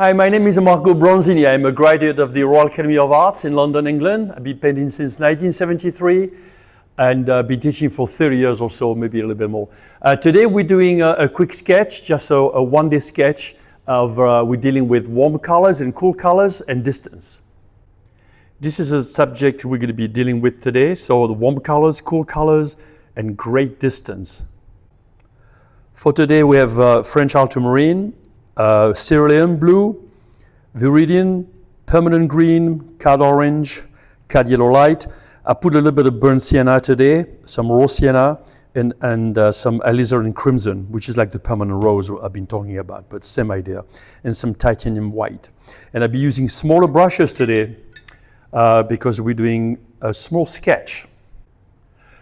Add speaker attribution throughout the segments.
Speaker 1: Hi, my name is Marco Bronzini. I'm a graduate of the Royal Academy of Arts in London, England. I've been painting since 1973 and been teaching for 30 years or so, maybe a little bit more. Today we're doing a quick sketch, just a one-day sketch of we're dealing with warm colors and cool colors and distance. This is a subject we're going to be dealing with today. So the warm colors, cool colors, and great distance. For today we have French ultramarine, cerulean blue, viridian, permanent green, cad orange, cad yellow light. I put a little bit of burnt sienna today, some raw sienna, and some alizarin crimson, which is like the permanent rose I've been talking about, but same idea, and some titanium white. And I'll be using smaller brushes today because we're doing a small sketch.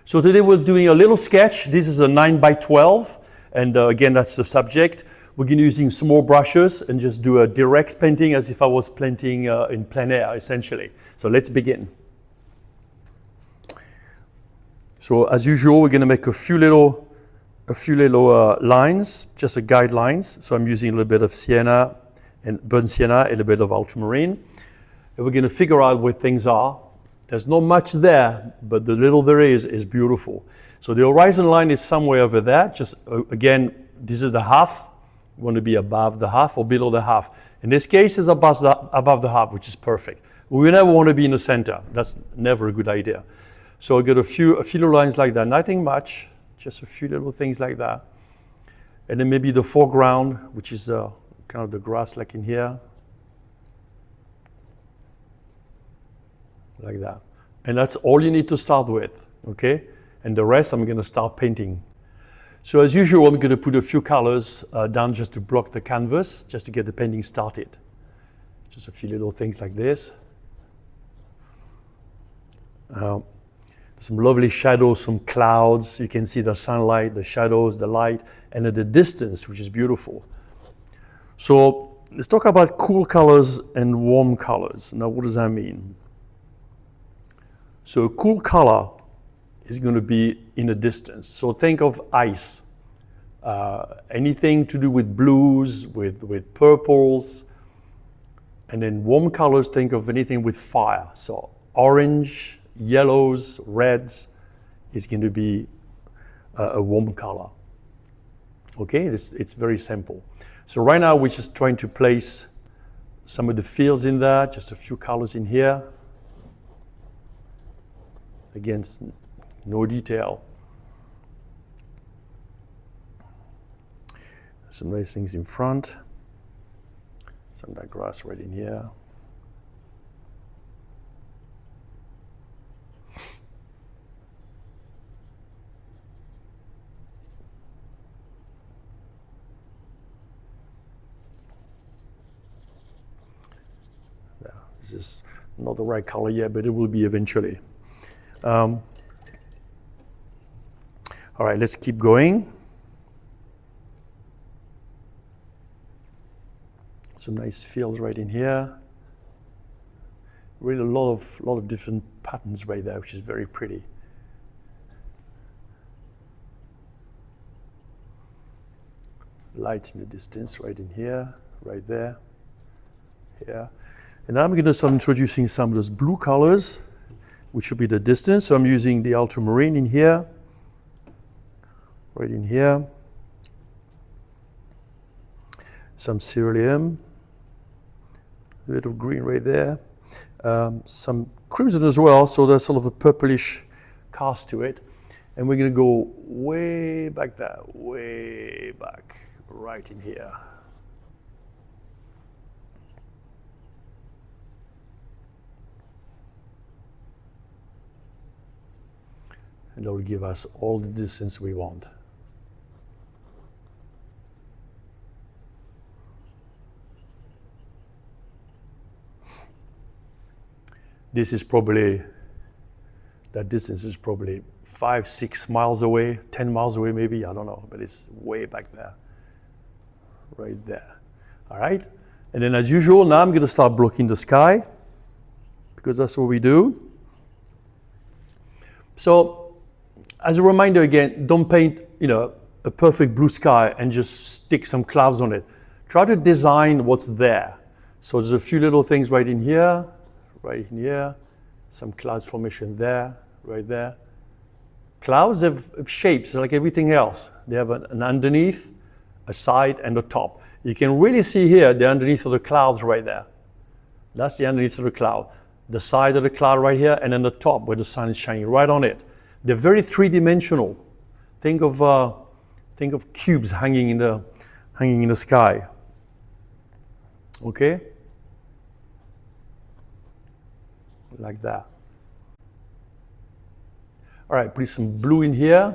Speaker 1: So today we're doing a little sketch. This is a 9x12, and again, that's the subject. We're going to be using small brushes and just do a direct painting as if I was painting in plein air, essentially. So let's begin. So as usual, we're going to make a few little lines, just a guidelines. So I'm using a little bit of sienna and burnt sienna, a little bit of ultramarine. And we're going to figure out where things are. There's not much there, but the little there is beautiful. So the horizon line is somewhere over there. Just again, this is the half. We want to be above the half or below the half. In this case, it's above the half, which is perfect. We never want to be in the center. That's never a good idea. So I got a few little lines like that. Nothing much, just a few little things like that. And then maybe the foreground, which is kind of the grass like in here. Like that. And that's all you need to start with, okay? And the rest I'm going to start painting. So as usual, I'm going to put a few colors down just to block the canvas, just to get the painting started. Just a few little things like this. Some lovely shadows, some clouds. You can see the sunlight, the shadows, the light, and at the distance, which is beautiful. So let's talk about cool colors and warm colors. Now, what does that mean? So a cool color is going to be in a distance. So think of ice. Anything to do with blues, with purples. And then warm colors, think of anything with fire. So orange, yellows, reds is going to be a warm color. Okay, it's very simple. So right now we're just trying to place some of the fields in there, just a few colors in here. Again, no detail. Some nice things in front. Some of that grass right in here. Yeah, this is not the right color yet, but it will be eventually. All right, let's keep going. Some nice fields right in here. Really a lot of different patterns right there, which is very pretty. Light in the distance, right in here, right there, here. And now I'm going to start introducing some of those blue colors, which will be the distance. So I'm using the ultramarine in here, right in here. Some cerulean, a bit of green right there. Some crimson as well, so there's sort of a purplish cast to it. And we're going to go way back there, way back, right in here. And that will give us all the distance we want. This is probably, that distance is probably 5-6 miles away, 10 miles away maybe, I don't know, but it's way back there, right there. All right, and then as usual, now I'm going to start blocking the sky because that's what we do. So as a reminder again, don't paint, a perfect blue sky and just stick some clouds on it. Try to design what's there. So there's a few little things right in here, some clouds formation there, right there. Clouds have shapes like everything else. They have an underneath, a side, and a top. You can really see here the underneath of the clouds right there. That's the underneath of the cloud. The side of the cloud right here, and then the top where the sun is shining right on it. They're very three-dimensional. Think of cubes hanging in the sky. Okay? Like that. All right, put some blue in here.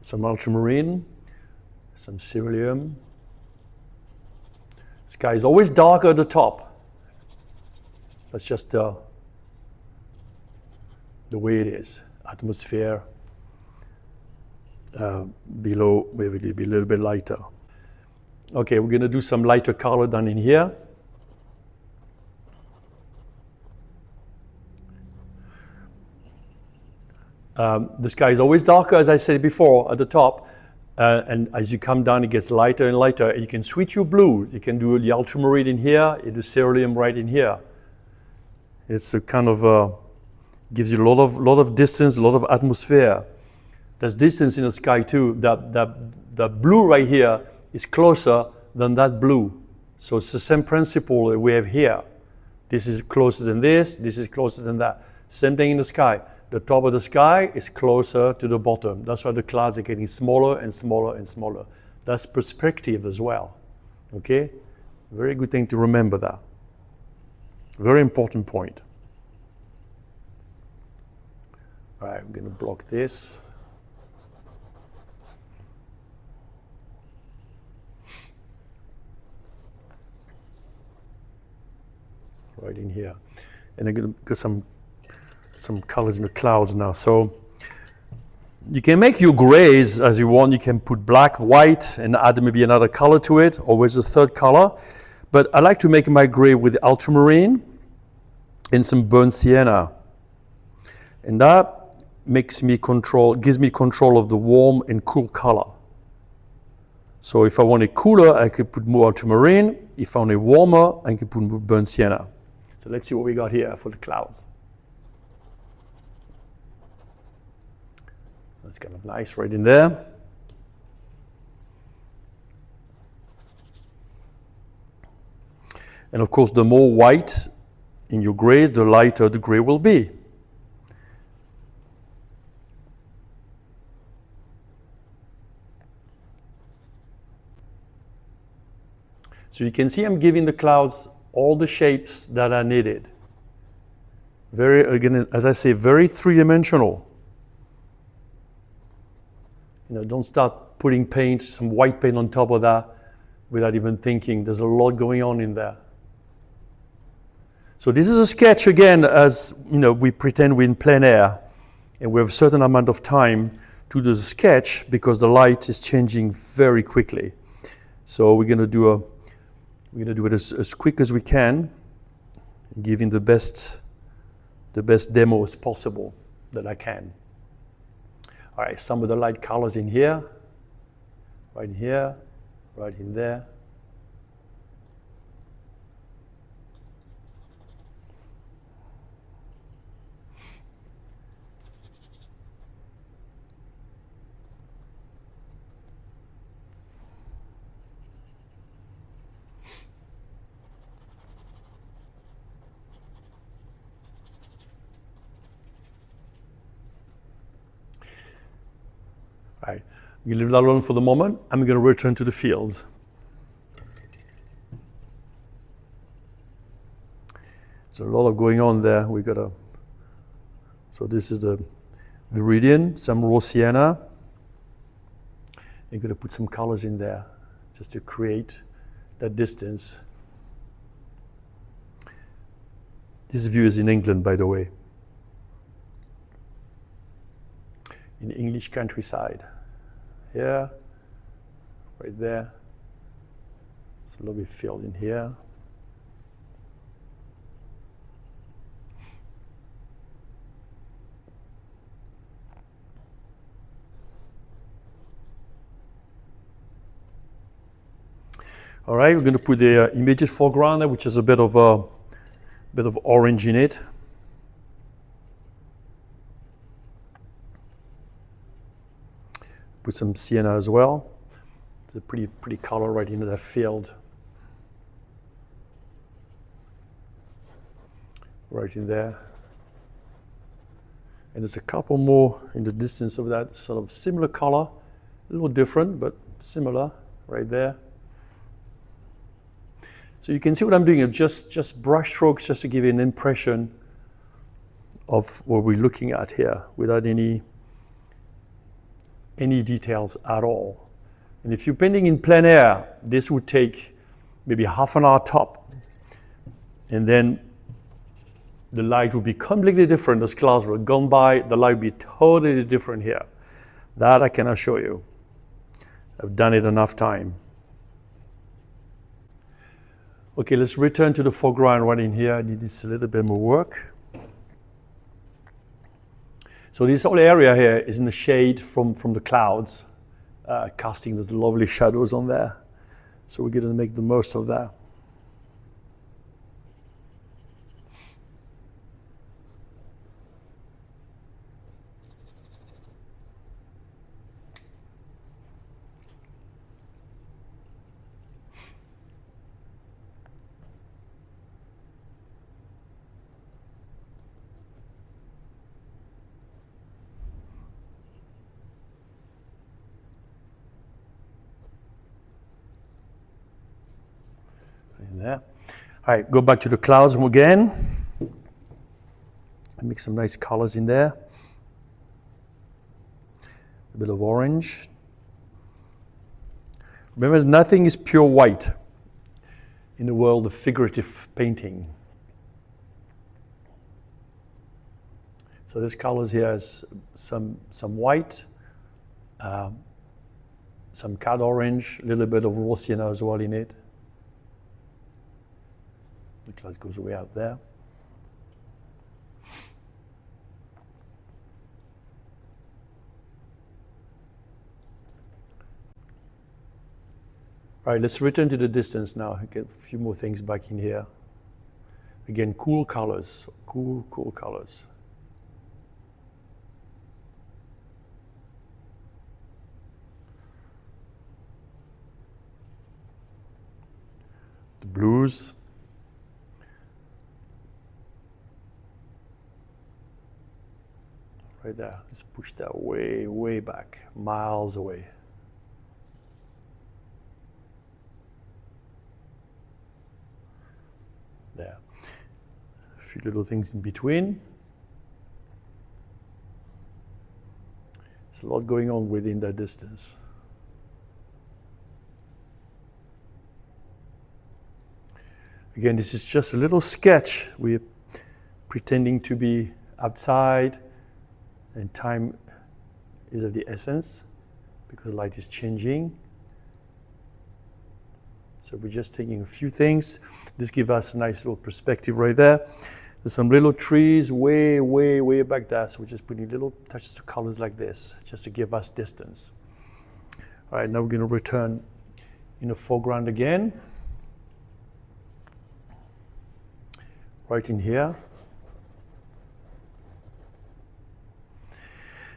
Speaker 1: Some ultramarine, some cerulean. Sky is always darker at the top. That's just the way it is. Atmosphere below will be a little bit lighter. Okay, we're going to do some lighter color down in here. The sky is always darker, as I said before, at the top. And as you come down, it gets lighter and lighter. You can switch your blue. You can do the ultramarine in here, you do cerulean right in here. It's a kind of, gives you a lot of distance, a lot of atmosphere. There's distance in the sky too. That blue right here is closer than that blue. So it's the same principle that we have here. This is closer than this is closer than that. Same thing in the sky. The top of the sky is closer to the bottom. That's why the clouds are getting smaller and smaller and smaller. That's perspective as well. Okay? Very good thing to remember that. Very important point. All right, I'm going to block this. Right in here. And I'm going to get some colors in the clouds now. So you can make your grays as you want. You can put black, white, and add maybe another color to it, or with a third color. But I like to make my gray with ultramarine and some burnt sienna. And that gives me control of the warm and cool color. So if I want it cooler, I could put more ultramarine. If I want it warmer, I can put more burnt sienna. So let's see what we got here for the clouds. That's kind of nice right in there. And of course, the more white in your grays, the lighter the gray will be. So you can see I'm giving the clouds all the shapes that are needed. Very, again, as I say, very three-dimensional. You know, don't start putting paint, some white paint on top of that without even thinking. There's a lot going on in there. So this is a sketch again, as you know, we pretend we're in plein air and we have a certain amount of time to do the sketch because the light is changing very quickly. So we're going to do it as quick as we can, giving the best demo as possible that I can. All right, some of the light colors in here, right here, right in there. All right, we leave that alone for the moment. I'm going to return to the fields. There's a lot of going on there. So this is the viridian, some raw sienna. You're going to put some colors in there just to create that distance. This view is in England, by the way. In the English countryside. Here, right there. It's a lovely field in here. All right, we're going to put the immediate foreground there, which is a bit of orange in it. Put some sienna as well. It's a pretty color right into that field. Right in there. And there's a couple more in the distance of that sort of similar color, a little different, but similar right there. So you can see what I'm doing, just brush strokes just to give you an impression of what we're looking at here without any details at all. And if you're painting in plein air, this would take maybe half an hour top. And then the light would be completely different. As clouds were gone by, the light would be totally different here. That I can assure you. I've done it enough time. Okay, let's return to the foreground right in here. I need this a little bit more work. So this whole area here is in the shade from the clouds, casting those lovely shadows on there. So we're going to make the most of that. There. All right, go back to the clouds again. Make some nice colors in there. A bit of orange. Remember, nothing is pure white in the world of figurative painting. So this colors here is some white, some cad orange, a little bit of raw sienna as well in it. The cloud goes way out there. All right, let's return to the distance now. Get a few more things back in here. Again, cool colors, cool colors. The blues. Right there, let's push that way back, miles away. There. A few little things in between. There's a lot going on within that distance. Again, this is just a little sketch. We're pretending to be outside. And time is of the essence because light is changing. So we're just taking a few things. This gives us a nice little perspective right there. There's some little trees way back there. So we're just putting little touches of colors like this just to give us distance. All right, now we're going to return in the foreground again. Right in here.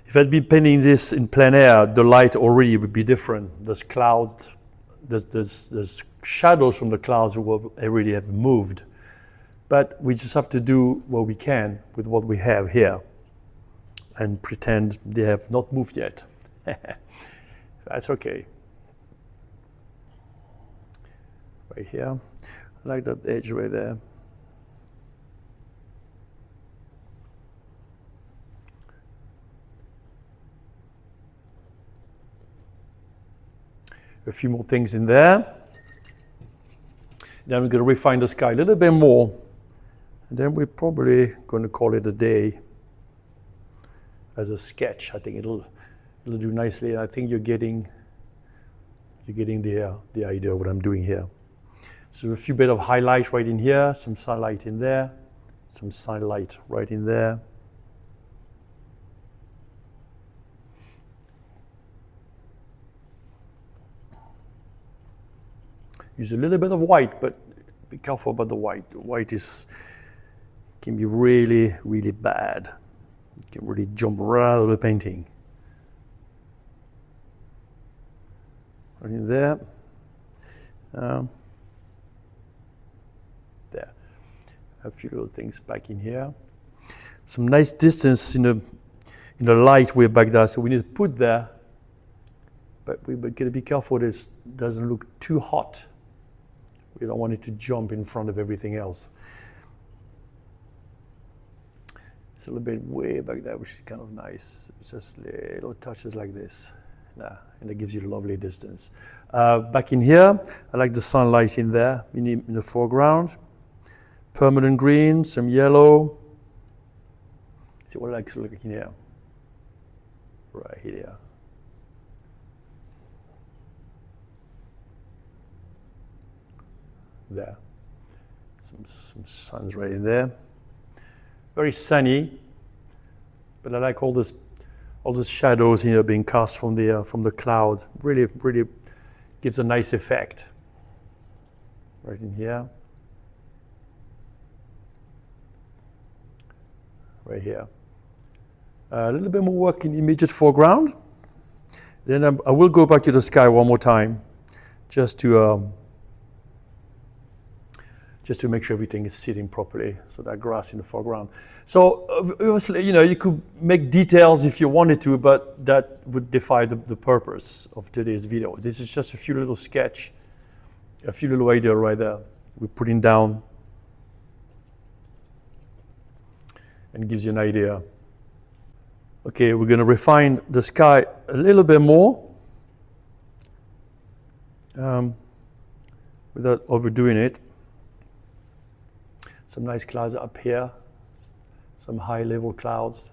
Speaker 1: If I'd been painting this in plein air, the light already would be different. There's clouds, there's shadows from the clouds will already have moved. But we just have to do what we can with what we have here and pretend they have not moved yet. That's okay. Right here, I like that edge right there. A few more things in there. Then we're going to refine the sky a little bit more. And then we're probably going to call it a day as a sketch. I think it'll do nicely. I think you're getting the idea of what I'm doing here. So a few bit of highlight right in here, some sunlight in there, some sunlight right in there. use a little bit of white, but be careful about the white. The white can be really, really bad. It can really jump right out of the painting. Right in there. There. A few little things back in here. Some nice distance in the light way back there, so we need to put there. But we're going to be careful this doesn't look too hot. We don't want it to jump in front of everything else. It's a little bit way back there, which is kind of nice. Just little touches like this. And it gives you a lovely distance. Back in here, I like the sunlight in there, in the foreground. Permanent green, some yellow. See what I like to look in here. Right here. There. Some sun's right in there. Very sunny, but I like all those shadows here being cast from the cloud. Really, really gives a nice effect. Right in here. Right here. A little bit more work in immediate foreground. Then I will go back to the sky one more time, just to make sure everything is sitting properly. So that grass in the foreground. So obviously, you could make details if you wanted to, but that would defy the purpose of today's video. This is just a few little sketch, a few little ideas right there. We're putting down, and gives you an idea. Okay, we're going to refine the sky a little bit more without overdoing it. Some nice clouds up here, some high level clouds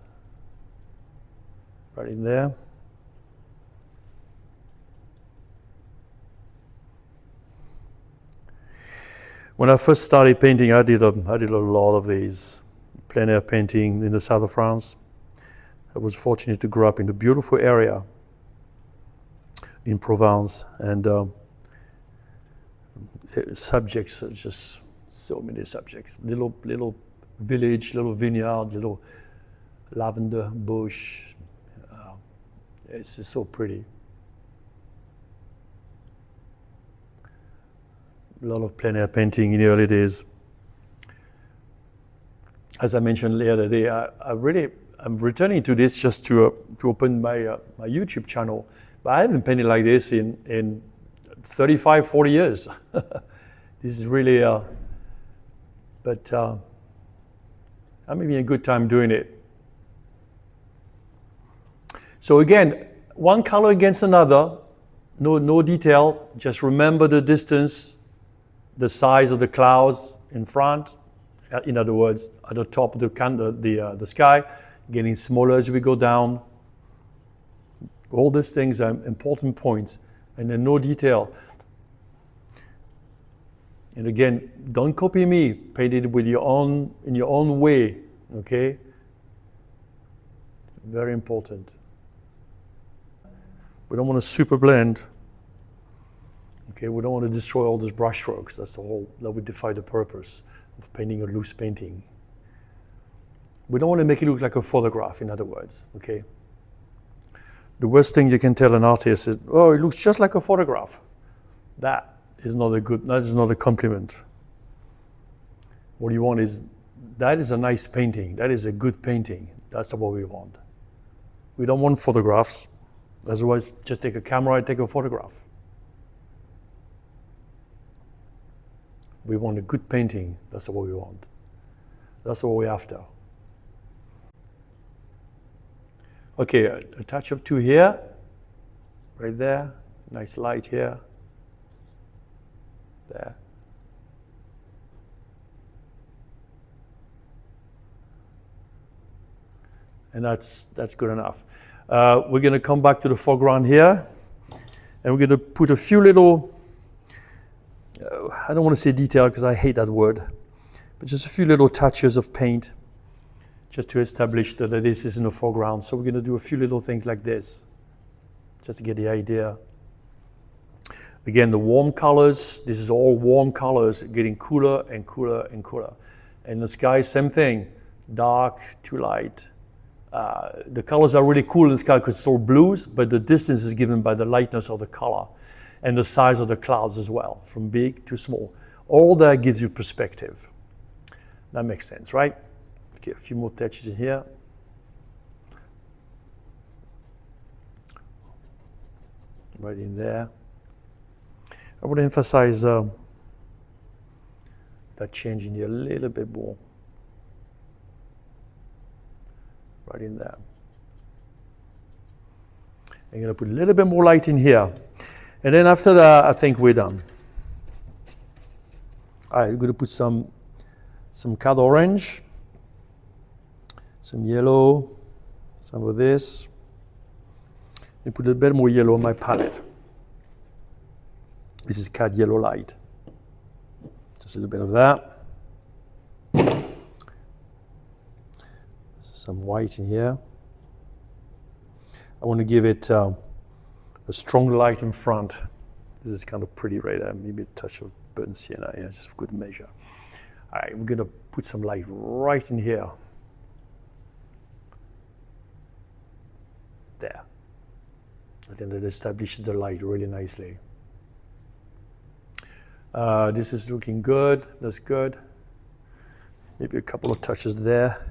Speaker 1: right in there. When I first started painting, I did a lot of these plein air painting in the south of France. I was fortunate to grow up in a beautiful area in Provence, and subjects are just so many subjects. Little village, little vineyard, little lavender bush. It's just so pretty. A lot of plein air painting in the early days. As I mentioned the other day, I'm returning to this just to open my YouTube channel. But I haven't painted like this in 35, 40 years. This is really, but I'm having a good time doing it. So again, one color against another, no detail, just remember the distance, the size of the clouds in front. In other words, at the top of the sky, getting smaller as we go down. All these things are important points, and then no detail. And again, don't copy me. Paint it with in your own way. Okay, it's very important. We don't want to super blend. Okay, we don't want to destroy all those brush strokes. That would defy the purpose of painting a loose painting. We don't want to make it look like a photograph, in other words, okay? The worst thing you can tell an artist is, oh, it looks just like a photograph. That is not a compliment. What you want is, that is a nice painting. That is a good painting. That's what we want. We don't want photographs. Otherwise, just take a camera and take a photograph. We want a good painting. That's what we want. That's what we're after. Okay, a touch of 2 here, right there. Nice light here. There. And that's good enough. We're going to come back to the foreground here, and we're going to put a few little, I don't want to say detail because I hate that word, but just a few little touches of paint just to establish that this is in the foreground. So we're going to do a few little things like this, just to get the idea. Again, the warm colors, this is all warm colors, getting cooler and cooler and cooler. And the sky, same thing, dark to light. The colors are really cool in the sky because it's all blues, but the distance is given by the lightness of the color and the size of the clouds as well, from big to small. All that gives you perspective. That makes sense, right? Okay, a few more touches in here. Right in there. I would emphasize that change in here a little bit more. Right in there. I'm going to put a little bit more light in here. And then after that, I think we're done. All right, we're going to put some cad orange, some yellow, some of this. And put a bit more yellow on my palette. This is cad yellow light. Just a little bit of that. Some white in here. I want to give it a strong light in front. This is kind of pretty right there. Maybe a touch of burnt sienna, yeah, just for good measure. All right, we're going to put some light right in here. There. I think that establishes the light really nicely. This is looking good. That's good. Maybe a couple of touches there.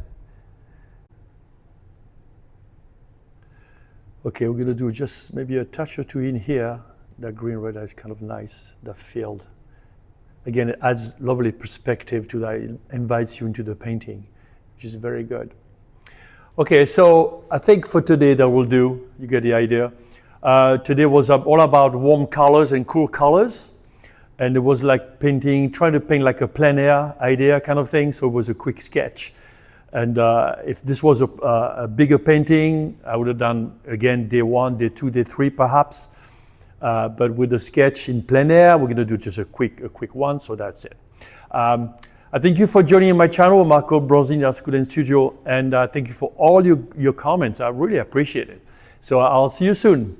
Speaker 1: Okay, we're going to do just maybe a touch or two in here. That green red is kind of nice, that field. Again, it adds lovely perspective to that. It invites you into the painting, which is very good. Okay, so I think for today that will do. You get the idea. Today was all about warm colors and cool colors. And it was like painting, trying to paint like a plein air idea kind of thing. So it was a quick sketch. And if this was a bigger painting, I would have done, again, day 1, day 2, day 3 perhaps. But with the sketch in plein air, we're going to do just a quick one, so that's it. I thank you for joining my channel, Marco Bronzini at School and Studio, and thank you for all your comments. I really appreciate it. So I'll see you soon.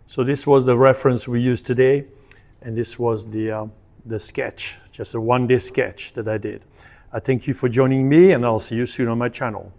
Speaker 1: So this was the reference we used today, and this was the sketch, just a one-day sketch that I did. I thank you for joining me, and I'll see you soon on my channel.